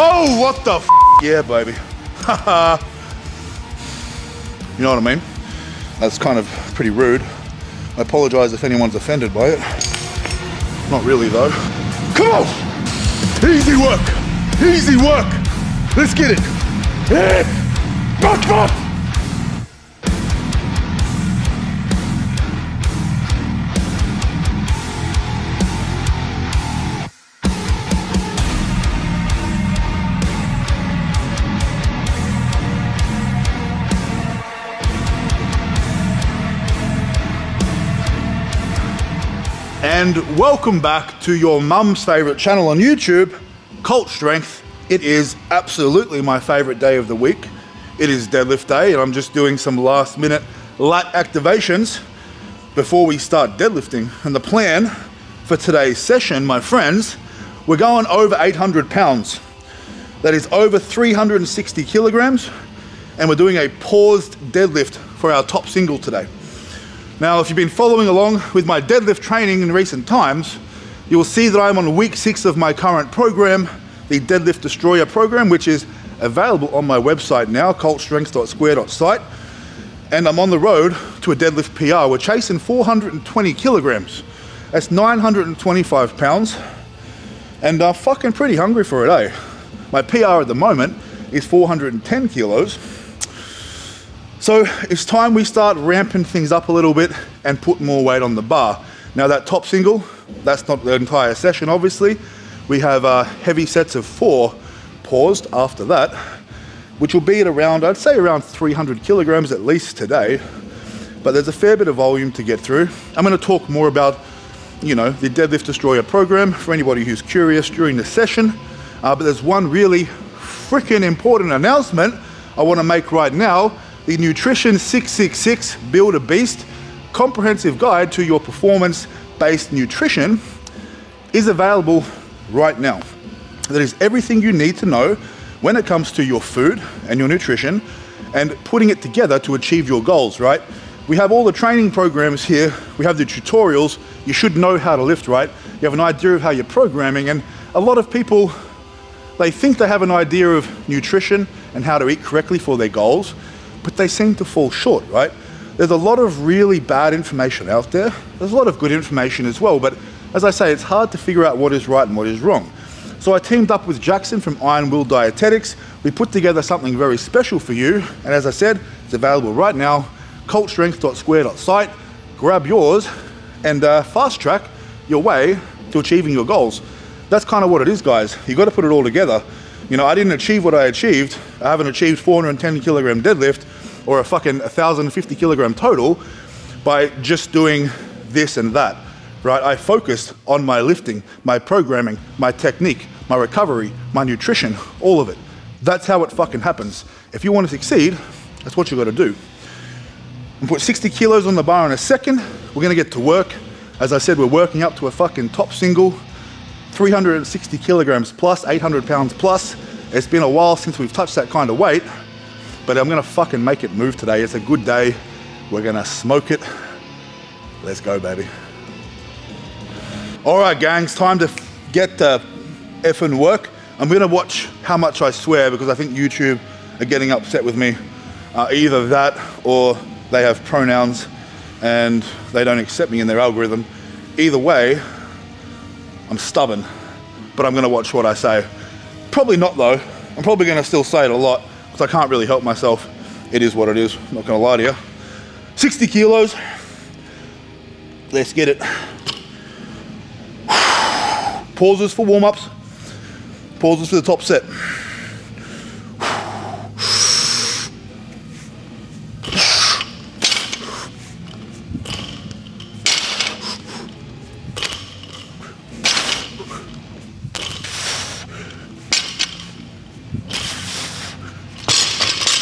Oh, what the f? Yeah, baby. You know what I mean? That's kind of pretty rude. I apologize if anyone's offended by it. Not really though. Come on! Easy work! Easy work! Let's get it! Yeah! Come on! And welcome back to your mum's favorite channel on YouTube, Cult Strength. It is absolutely my favorite day of the week. It is deadlift day and I'm just doing some last minute lat activations before we start deadlifting. And the plan for today's session, my friends, we're going over 800 pounds. That is over 360 kilograms. And we're doing a paused deadlift for our top single today. Now, if you've been following along with my deadlift training in recent times, you will see that I'm on week 6 of my current program, the Deadlift Destroyer program, which is available on my website now, cultstrength.square.site. And I'm on the road to a deadlift PR. We're chasing 420 kilograms. That's 925 pounds. And I'm fucking pretty hungry for it, eh? My PR at the moment is 410 kilos. So it's time we start ramping things up a little bit and put more weight on the bar. Now that top single, that's not the entire session obviously. We have heavy sets of 4 paused after that, which will be at around, I'd say around 300 kilograms at least today. But there's a fair bit of volume to get through. I'm gonna talk more about, you know, the Deadlift Destroyer program for anybody who's curious during the session. But there's one really freaking important announcement I wanna make right now. The Nutrition 666 Build a Beast comprehensive guide to your performance-based nutrition is available right now. That is everything you need to know when it comes to your food and your nutrition and putting it together to achieve your goals, right? We have all the training programs here. We have the tutorials. You should know how to lift, right? You have an idea of how you're programming, and a lot of people, they think they have an idea of nutrition and how to eat correctly for their goals, but they seem to fall short, right? There's a lot of really bad information out there. There's a lot of good information as well, but as I say, it's hard to figure out what is right and what is wrong. So I teamed up with Jackson from Iron Will Dietetics. We put together something very special for you, and as I said, it's available right now, cultstrength.square.site. Grab yours and fast track your way to achieving your goals. That's kind of what it is, guys. You got to put it all together. You know, I didn't achieve what I achieved. I haven't achieved 410 kilogram deadlift or a fucking 1,050 kilogram total by just doing this and that, right? I focused on my lifting, my programming, my technique, my recovery, my nutrition, all of it. That's how it fucking happens. If you want to succeed, that's what you got to do. And put 60 kilos on the bar in a second. We're going to get to work. As I said, we're working up to a fucking top single, 360 kilograms plus, 800 pounds plus. It's been a while since we've touched that kind of weight, but I'm gonna fucking make it move today. It's a good day. We're gonna smoke it. Let's go, baby. All right, gangs, time to get to effing work. I'm gonna watch how much I swear because I think YouTube are getting upset with me. Either that or they have pronouns and they don't accept me in their algorithm. Either way, I'm stubborn, but I'm gonna watch what I say. Probably not though. I'm probably gonna still say it a lot because I can't really help myself. It is what it is, I'm not gonna lie to you. 60 kilos, let's get it. Pauses for warm-ups, pauses for the top set.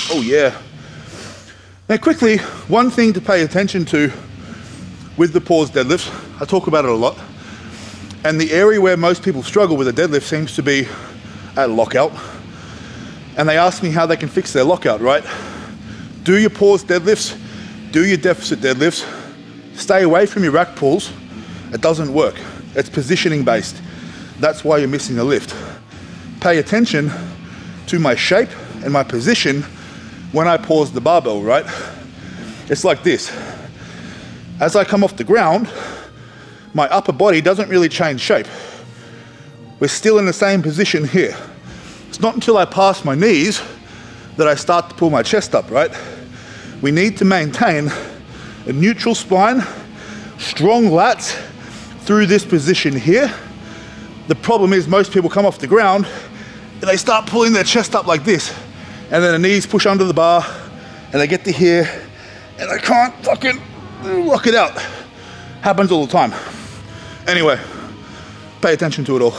Oh yeah. Now quickly, one thing to pay attention to with the paused deadlifts, I talk about it a lot, and the area where most people struggle with a deadlift seems to be at lockout. And they ask me how they can fix their lockout, right? Do your paused deadlifts, do your deficit deadlifts, stay away from your rack pulls. It doesn't work. It's positioning based. That's why you're missing the lift. pay attention to my shape and my position when I pause the barbell, right? It's like this. As I come off the ground, my upper body doesn't really change shape. We're still in the same position here. It's not until I pass my knees that I start to pull my chest up, right? We need to maintain a neutral spine, strong lats through this position here. The problem is most people come off the ground and they start pulling their chest up like this, and then the knees push under the bar and they get to here and they can't fucking rock it out. Happens all the time. Anyway, pay attention to it all.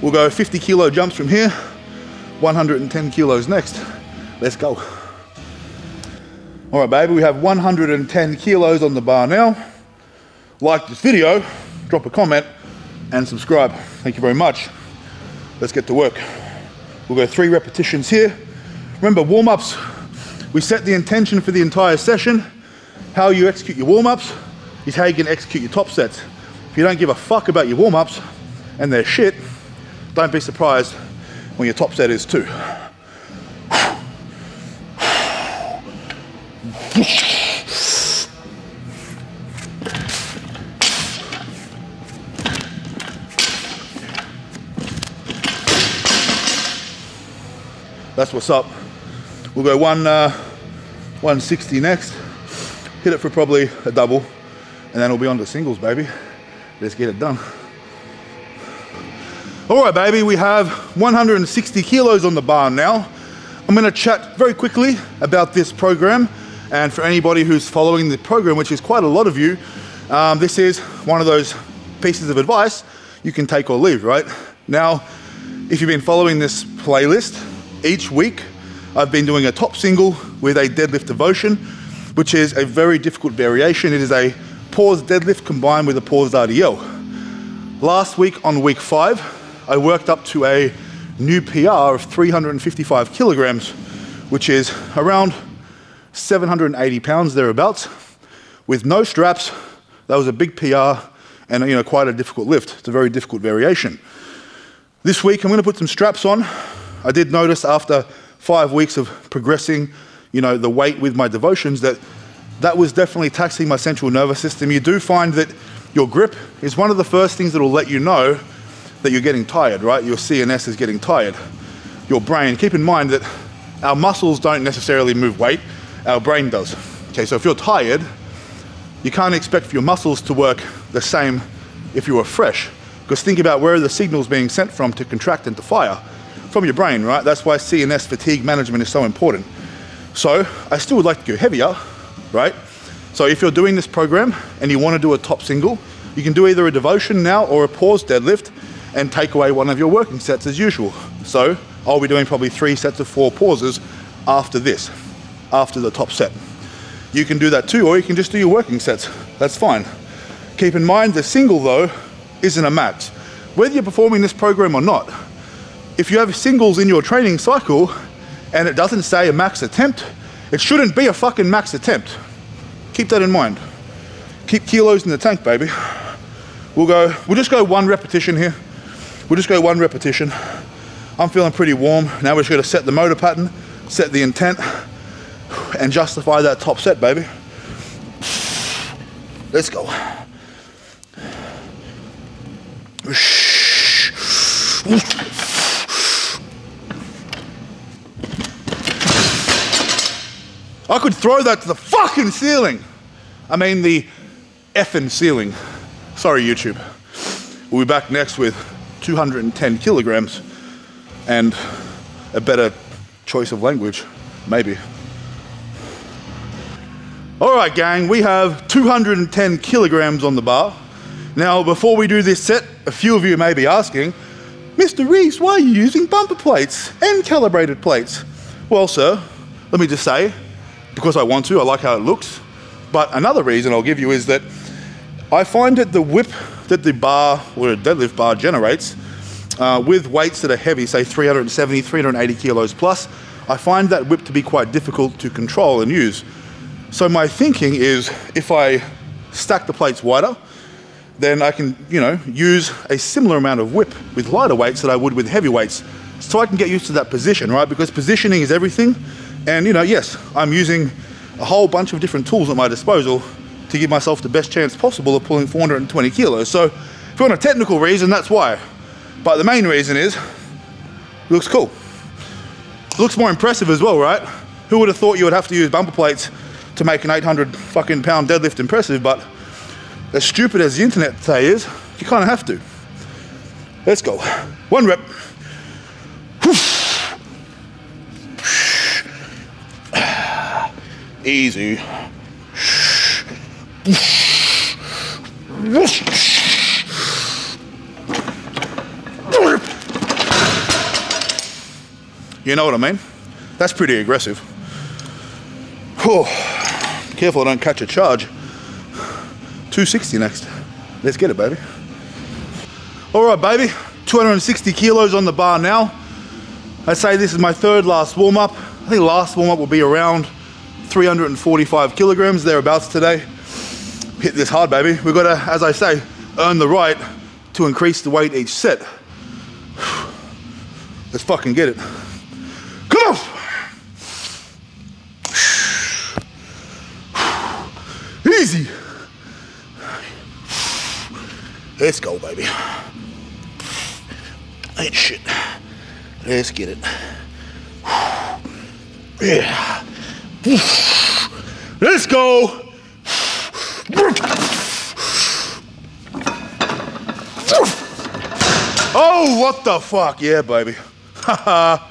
We'll go 50 kilo jumps from here, 110 kilos next. Let's go. All right, baby, we have 110 kilos on the bar now. Like this video, drop a comment, and subscribe. Thank you very much. Let's get to work. We'll go 3 repetitions here. Remember, warm-ups, we set the intention for the entire session. How you execute your warm-ups is how you can execute your top sets. If you don't give a fuck about your warm-ups and they're shit, don't be surprised when your top set is too. That's what's up. We'll go 160 next. Hit it for probably a double, and then we'll be on to singles, baby. Let's get it done. All right, baby, we have 160 kilos on the bar now. I'm gonna chat very quickly about this program, and for anybody who's following the program, which is quite a lot of you, this is one of those pieces of advice you can take or leave, right? Now, if you've been following this playlist, each week I've been doing a top single with a deadlift devotion, which is a very difficult variation. It is a paused deadlift combined with a paused RDL. Last week on week 5, I worked up to a new PR of 355 kilograms, which is around 780 pounds thereabouts, with no straps. That was a big PR and quite a difficult lift. It's a very difficult variation. This week I'm going to put some straps on. I did notice after 5 weeks of progressing, the weight with my devotions that was definitely taxing my central nervous system. You do find that your grip is one of the first things that will let you know that you're getting tired, right? Your CNS is getting tired. Your brain, keep in mind that our muscles don't necessarily move weight, our brain does. Okay, so if you're tired, you can't expect for your muscles to work the same if you were fresh. Because think about where are the signals being sent from to contract and to fire? From your brain, right? That's why CNS fatigue management is so important. So I still would like to go heavier, right? So if you're doing this program and you want to do a top single, you can do either a devotion now or a paused deadlift and take away one of your working sets as usual. So I'll be doing probably 3 sets of 4 pauses after this, after the top set. You can do that too, or you can just do your working sets. That's fine. Keep in mind the single though isn't a max. Whether you're performing this program or not, if you have singles in your training cycle and it doesn't say a max attempt, it shouldn't be a fucking max attempt. Keep that in mind. Keep kilos in the tank, baby. We'll just go 1 repetition here. We'll just go 1 repetition. I'm feeling pretty warm. Now we're just gonna set the motor pattern, set the intent, and justify that top set, baby. Let's go. I could throw that to the fucking ceiling. I mean the effing ceiling. Sorry, YouTube. We'll be back next with 210 kilograms and a better choice of language, maybe. All right, gang, we have 210 kilograms on the bar. Now, before we do this set, a few of you may be asking, Mr. Reese, why are you using bumper plates and calibrated plates? Well, sir, let me just say, because I want to, I like how it looks. But another reason I'll give you is that I find that the whip that the bar or a deadlift bar generates with weights that are heavy, say 370, 380 kilos plus, I find that whip to be quite difficult to control and use. So my thinking is if I stack the plates wider, then I can, use a similar amount of whip with lighter weights that I would with heavy weights, so I can get used to that position, right? Because positioning is everything. And you know, yes, I'm using a whole bunch of different tools at my disposal to give myself the best chance possible of pulling 420 kilos. So if you want a technical reason, that's why. But the main reason is, it looks cool. It looks more impressive as well, right? Who would have thought you would have to use bumper plates to make an 800 fucking pound deadlift impressive? But as stupid as the internet today is, you kind of have to. Let's go. 1 rep. Easy. You know what I mean? That's pretty aggressive. Oh, careful I don't catch a charge. 260 next. Let's get it, baby. All right, baby. 260 kilos on the bar now. I'd say this is my third last warm-up. I think last warm-up will be around 345 kilograms, thereabouts today. Hit this hard, baby. We've got to, as I say, earn the right to increase the weight each set. Let's fucking get it. Come on! Easy. Let's go, baby. Ain't shit. Let's get it. Yeah. Let's go. Oh, what the fuck? Yeah, baby. Haha.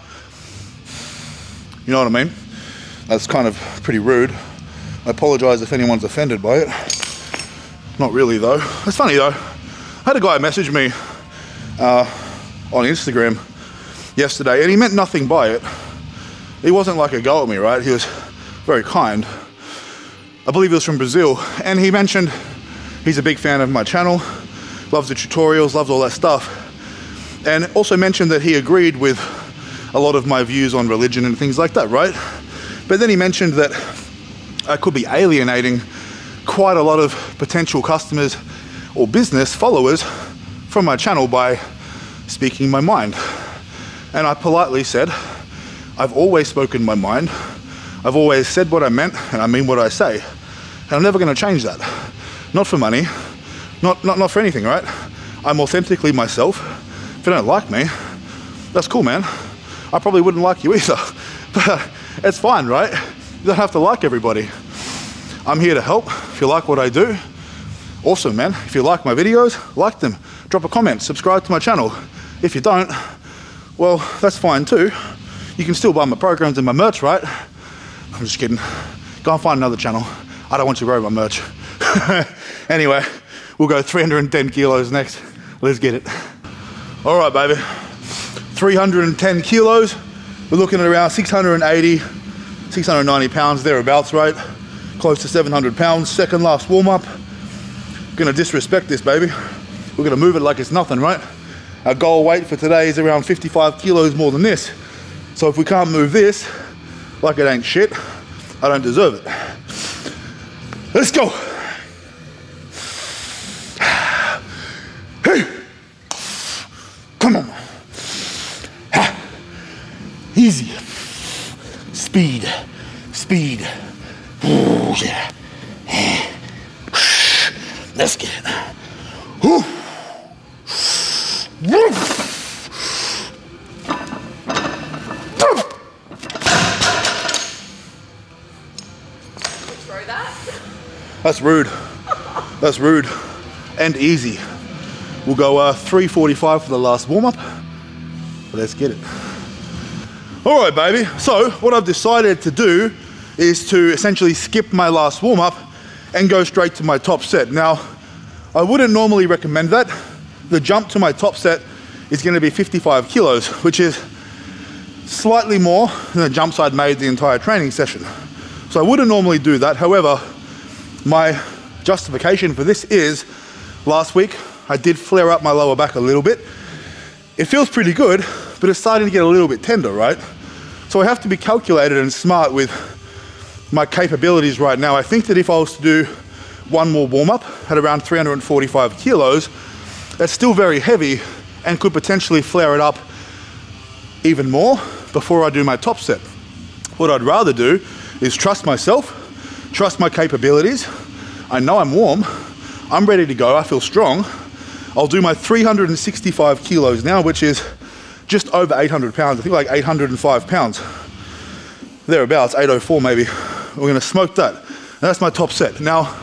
You know what I mean? That's kind of pretty rude. I apologize if anyone's offended by it. Not really though. It's funny though. I had a guy message me on Instagram yesterday and he meant nothing by it. He wasn't like a go at me, right? He was very kind. I believe he was from Brazil, and he mentioned he's a big fan of my channel, loves the tutorials, loves all that stuff, and also mentioned that he agreed with a lot of my views on religion and things like that, right? But then he mentioned that I could be alienating quite a lot of potential customers or business followers from my channel by speaking my mind. And I politely said, I've always spoken my mind. I've always said what I meant, and I mean what I say. And I'm never gonna change that. Not for money, not for anything, right? I'm authentically myself. If you don't like me, that's cool, man. I probably wouldn't like you either, but it's fine, right? You don't have to like everybody. I'm here to help. If you like what I do, awesome, man. If you like my videos, like them. Drop a comment, subscribe to my channel. If you don't, well, that's fine too. You can still buy my programs and my merch, right? I'm just kidding. Go and find another channel. I don't want to grow my merch. Anyway, we'll go 310 kilos next. Let's get it. All right, baby. 310 kilos. We're looking at around 680, 690 pounds, thereabouts, right? Close to 700 pounds. Second last warm-up. Gonna disrespect this, baby. We're gonna move it like it's nothing, right? Our goal weight for today is around 55 kilos more than this. So if we can't move this like it ain't shit, I don't deserve it. Let's go. Hey. Come on. Easy. Speed. Speed. Ooh, yeah. Let's get it. Ooh. Throw that? That's rude. That's rude. And easy. We'll go 345 for the last warm-up. Let's get it. All right, baby. So what I've decided to do is to essentially skip my last warm-up and go straight to my top set. Now, I wouldn't normally recommend that. The jump to my top set is going to be 55 kilos, which is slightly more than the jumps I'd made the entire training session. So I wouldn't normally do that. However, my justification for this is last week I did flare up my lower back a little bit. It feels pretty good, but it's starting to get a little bit tender, right? So I have to be calculated and smart with my capabilities right now. I think that if I was to do one more warm-up at around 345 kilos, that's still very heavy and could potentially flare it up even more before I do my top set. What I'd rather do is trust myself, trust my capabilities. I know I'm warm, I'm ready to go, I feel strong. I'll do my 365 kilos now, which is just over 800 pounds. I think like 805 pounds. Thereabouts, 804 maybe. We're gonna smoke that. And that's my top set. Now,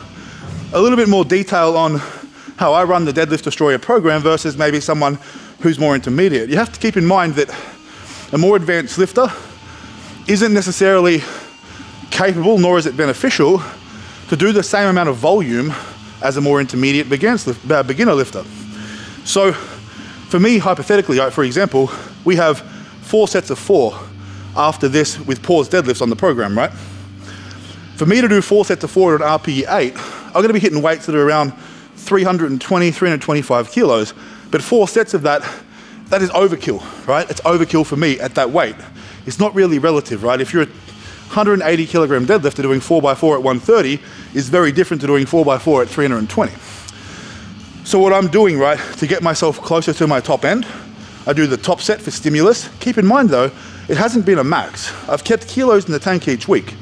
a little bit more detail on how I run the Deadlift Destroyer program versus maybe someone who's more intermediate. You have to keep in mind that a more advanced lifter isn't necessarily capable, nor is it beneficial, to do the same amount of volume as a more intermediate beginner lifter. So for me, hypothetically, for example, we have 4 sets of 4 after this with paused deadlifts on the program, right? For me to do 4 sets of 4 at an RPE 8, I'm gonna be hitting weights that are around 320, 325 kilos, but 4 sets of that is overkill, right? It's overkill for me at that weight. It's not really relative, right? If you're a 180 kilogram deadlifter doing 4x4 at 130 is very different to doing 4x4 at 320. So what I'm doing, right, to get myself closer to my top end, I do the top set for stimulus. Keep in mind though, it hasn't been a max. I've kept kilos in the tank each week.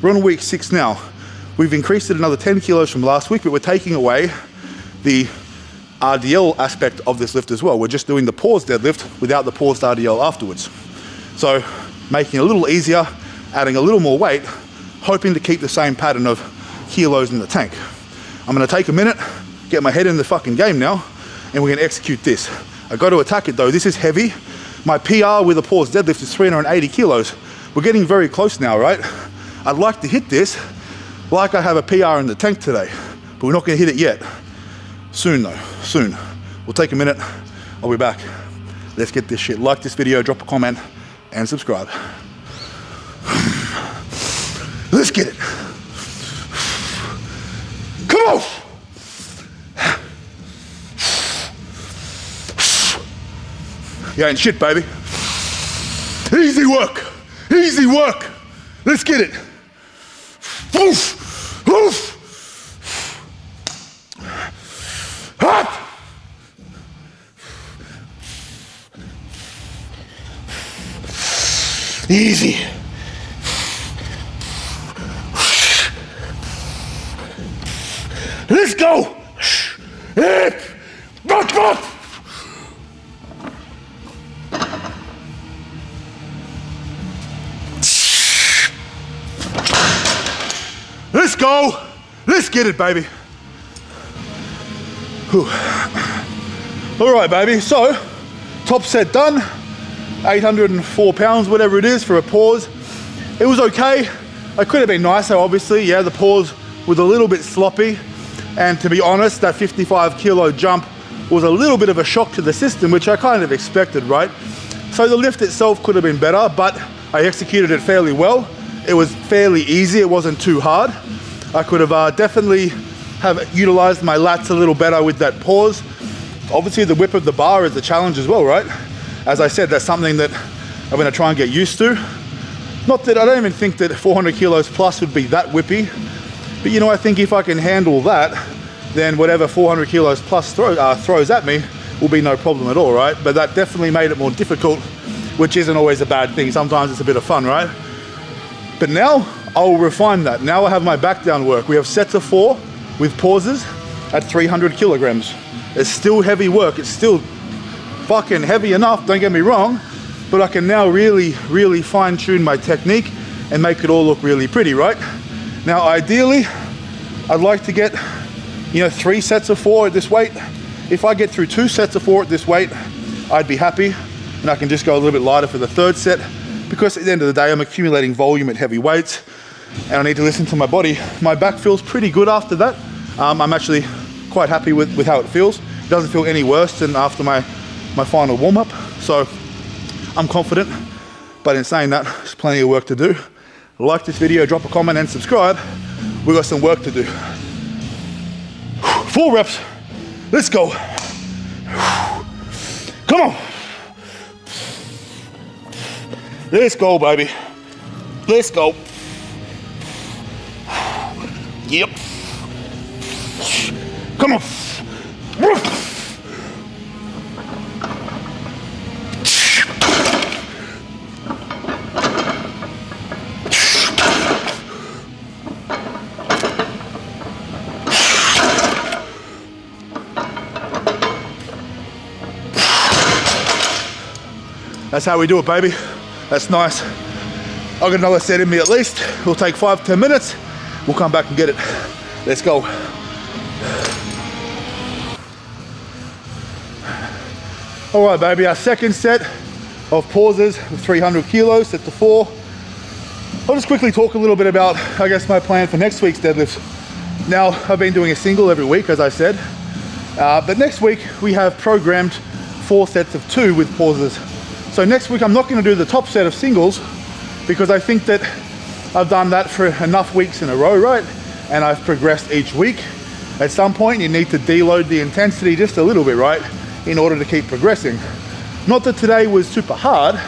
We're on week 6 now. We've increased it another 10 kilos from last week, but we're taking away the RDL aspect of this lift as well. We're just doing the paused deadlift without the paused RDL afterwards. So making it a little easier, adding a little more weight, hoping to keep the same pattern of kilos in the tank. I'm gonna take a minute, get my head in the fucking game now, and we're gonna execute this. I got to attack it though. This is heavy. My PR with a paused deadlift is 380 kilos. We're getting very close now, right? I'd like to hit this like I have a PR in the tank today, but we're not gonna hit it yet. Soon though, soon. We'll take a minute, I'll be back. Let's get this shit. Like this video, drop a comment, and subscribe. Let's get it. Come on. You ain't shit, baby. Easy work, easy work. Let's get it. Woof, woof. Up. Easy. Let's go. Let's go. Let's get it, baby. Whew. All right, baby. So, top set done. 804 pounds, whatever it is, for a pause. It was okay. I could have been nicer, obviously. Yeah, the pause was a little bit sloppy. And to be honest, that 55 kilo jump was a little bit of a shock to the system, which I kind of expected, right? So the lift itself could have been better, but I executed it fairly well. It was fairly easy, it wasn't too hard. I could have definitely have utilized my lats a little better with that pause. Obviously the whip of the bar is the challenge as well, right? As I said, that's something that I'm gonna try and get used to. Not that I don't even think that 400 kilos plus would be that whippy, but you know, I think if I can handle that, then whatever 400 kilos plus throws at me will be no problem at all, right? But that definitely made it more difficult, which isn't always a bad thing. Sometimes it's a bit of fun, right? But now I'll refine that. Now I have my back down work. We have sets of 4 with pauses at 300 kilograms. It's still heavy work. It's still fucking heavy enough, don't get me wrong, but I can now really, really fine tune my technique and make it all look really pretty, right? Now, ideally, I'd like to get, 3 sets of 4 at this weight. If I get through 2 sets of 4 at this weight, I'd be happy, and I can just go a little bit lighter for the 3rd set, because at the end of the day, I'm accumulating volume at heavy weights, and I need to listen to my body. My back feels pretty good after that. I'm actually quite happy with how it feels. It doesn't feel any worse than after my final warm-up, so I'm confident. But in saying that, there's plenty of work to do. Like this video, drop a comment and subscribe. We've got some work to do. 4 reps, let's go. Come on. Let's go, baby. Let's go. Yep. Come on. That's how we do it, baby. That's nice. I've got another set in me at least. We'll take 5-10 minutes. We'll come back and get it. Let's go. All right, baby, our second set of pauses with 300 kilos, set to 4. I'll just quickly talk a little bit about, I guess, my plan for next week's deadlift. Now, I've been doing a single every week, as I said, but next week we have programmed 4 sets of 2 with pauses. So next week I'm not going to do the top set of singles because I think that I've done that for enough weeks in a row, right? And I've progressed each week. At some point you need to deload the intensity just a little bit, right? In order to keep progressing. Not that today was super hard,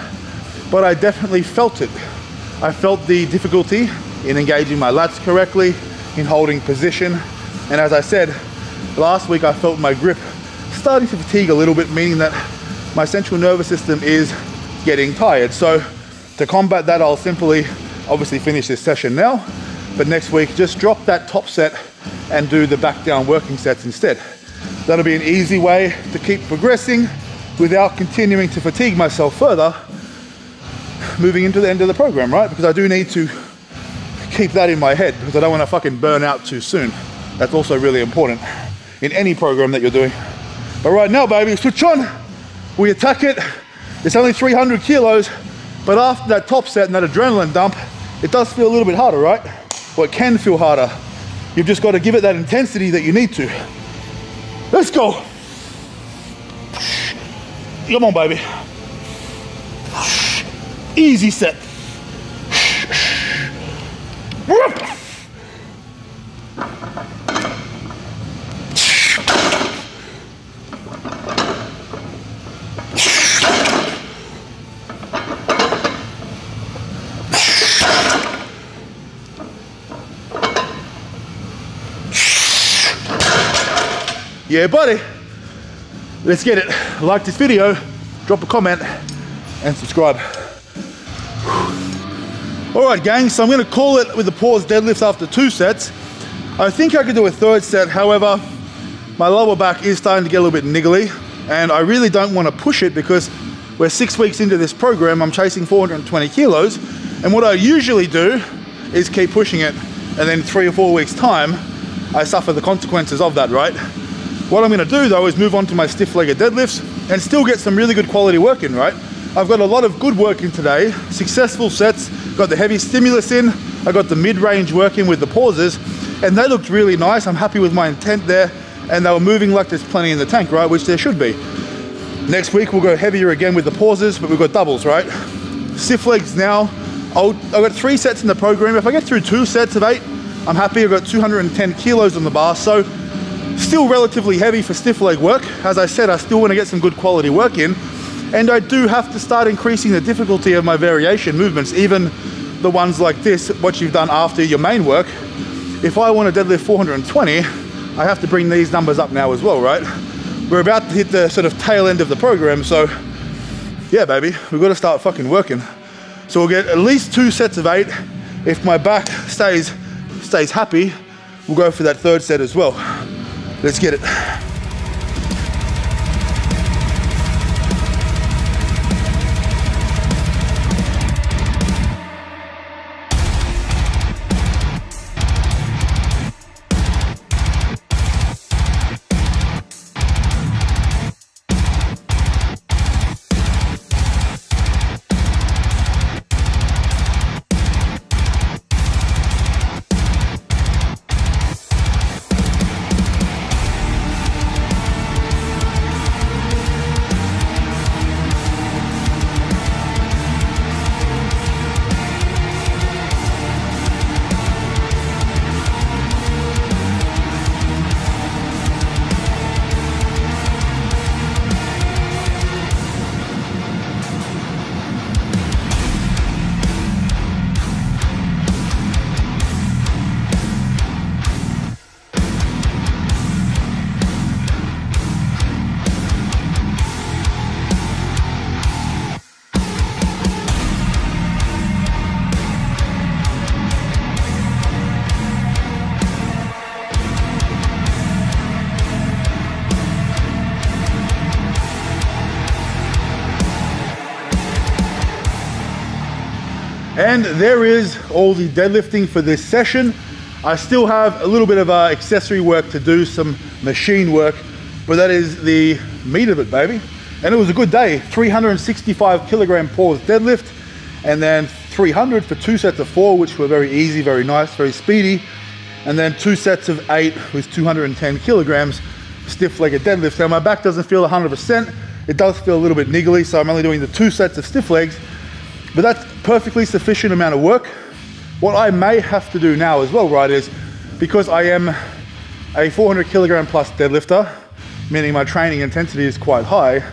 but I definitely felt it. I felt the difficulty in engaging my lats correctly, in holding position. And as I said, last week I felt my grip starting to fatigue a little bit, meaning that my central nervous system is getting tired. So to combat that, I'll simply obviously finish this session now, but next week just drop that top set and do the back down working sets instead. That'll be an easy way to keep progressing without continuing to fatigue myself further moving into the end of the program, right? Because I do need to keep that in my head because I don't want to fucking burn out too soon. That's also really important in any program that you're doing. But right now, baby, switch on. We attack it. It's only 300 kilos, but after that top set and that adrenaline dump, it does feel a little bit harder, right? Or it can feel harder. You've just got to give it that intensity that you need to. Let's go. Come on, baby. Easy set. Yeah, buddy. Let's get it. Like this video, drop a comment, and subscribe. All right, gang, so I'm gonna call it with the paused deadlifts after 2 sets. I think I could do a 3rd set, however, my lower back is starting to get a little bit niggly, and I really don't wanna push it because we're 6 weeks into this program, I'm chasing 420 kilos, and what I usually do is keep pushing it, and then 3 or 4 weeks' time, I suffer the consequences of that, right? What I'm gonna do though is move on to my stiff-legged deadlifts and still get some really good quality work in, right? I've got a lot of good work in today, successful sets, got the heavy stimulus in, I got the mid-range work in with the pauses, and they looked really nice. I'm happy with my intent there, and they were moving like there's plenty in the tank, right? Which there should be. Next week we'll go heavier again with the pauses, but we've got doubles, right? Stiff legs now. I've got 3 sets in the program. If I get through 2 sets of 8, I'm happy. I've got 210 kilos on the bar, so still relatively heavy for stiff leg work. As I said, I still want to get some good quality work in, and I do have to start increasing the difficulty of my variation movements, even the ones like this, what you've done after your main work. If I want to deadlift 420, I have to bring these numbers up now as well, right? We're about to hit the sort of tail end of the program, so yeah, baby, we've got to start fucking working. So we'll get at least 2 sets of 8. If my back stays happy, we'll go for that 3rd set as well. Let's get it. And there is all the deadlifting for this session. I still have a little bit of accessory work to do, some machine work, but that is the meat of it, baby. And it was a good day. 365 kilogram paused deadlift, and then 300 for 2 sets of 4, which were very easy, very nice, very speedy. And then 2 sets of 8 with 210 kilograms stiff-legged deadlift. Now my back doesn't feel 100%. It does feel a little bit niggly, so I'm only doing the 2 sets of stiff legs, but that's perfectly sufficient amount of work. What I may have to do now as well, right, is because I am a 400 kilogram plus deadlifter, meaning my training intensity is quite high,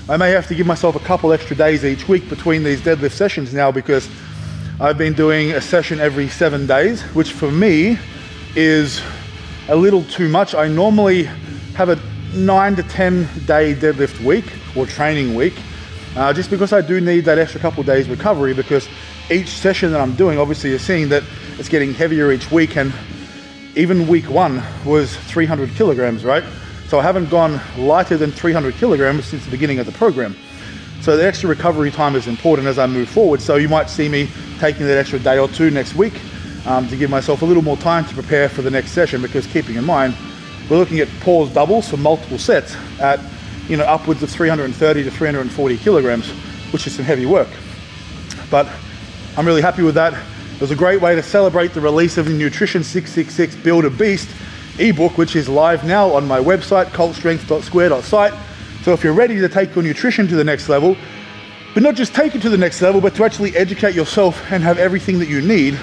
I may have to give myself a couple extra days each week between these deadlift sessions now, because I've been doing a session every 7 days, which for me is a little too much. I normally have a 9 to 10 day deadlift week or training week, just because I do need that extra couple days recovery, because each session that I'm doing, obviously you're seeing that it's getting heavier each week, and even week 1 was 300 kilograms, right? So I haven't gone lighter than 300 kilograms since the beginning of the program. So the extra recovery time is important as I move forward. So you might see me taking that extra day or 2 next week to give myself a little more time to prepare for the next session, because keeping in mind, we're looking at pause doubles for multiple sets at, you know, upwards of 330 to 340 kilograms, which is some heavy work. But I'm really happy with that. It was a great way to celebrate the release of the Nutrition 666 Build a Beast ebook, which is live now on my website, cultstrength.square.site. So if you're ready to take your nutrition to the next level, but not just take it to the next level, but to actually educate yourself and have everything that you need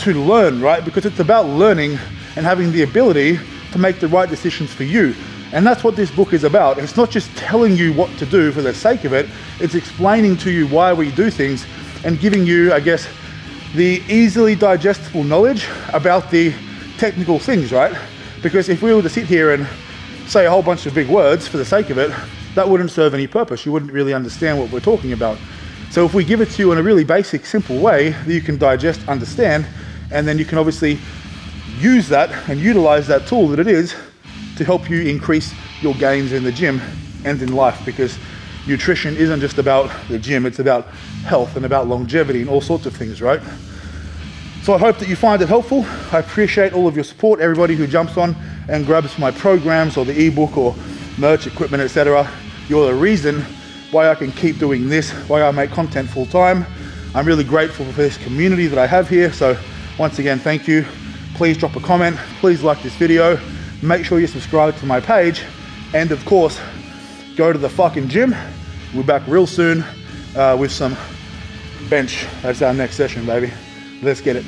to learn, right? Because it's about learning and having the ability to make the right decisions for you. And that's what this book is about. It's not just telling you what to do for the sake of it, it's explaining to you why we do things and giving you, I guess, the easily digestible knowledge about the technical things, right? Because if we were to sit here and say a whole bunch of big words for the sake of it, that wouldn't serve any purpose. You wouldn't really understand what we're talking about. So if we give it to you in a really basic, simple way that you can digest, understand, and then you can obviously use that and utilize that tool that it is to help you increase your gains in the gym and in life, because nutrition isn't just about the gym, it's about health and about longevity and all sorts of things, right? So I hope that you find it helpful. I appreciate all of your support, everybody who jumps on and grabs my programs or the ebook or merch, equipment, etc. You're the reason why I can keep doing this, why I make content full time. I'm really grateful for this community that I have here. So once again, thank you. Please drop a comment, please like this video, make sure you subscribe to my page, and of course, go to the fucking gym. We're back real soon with some bench. That's our next session, baby. Let's get it.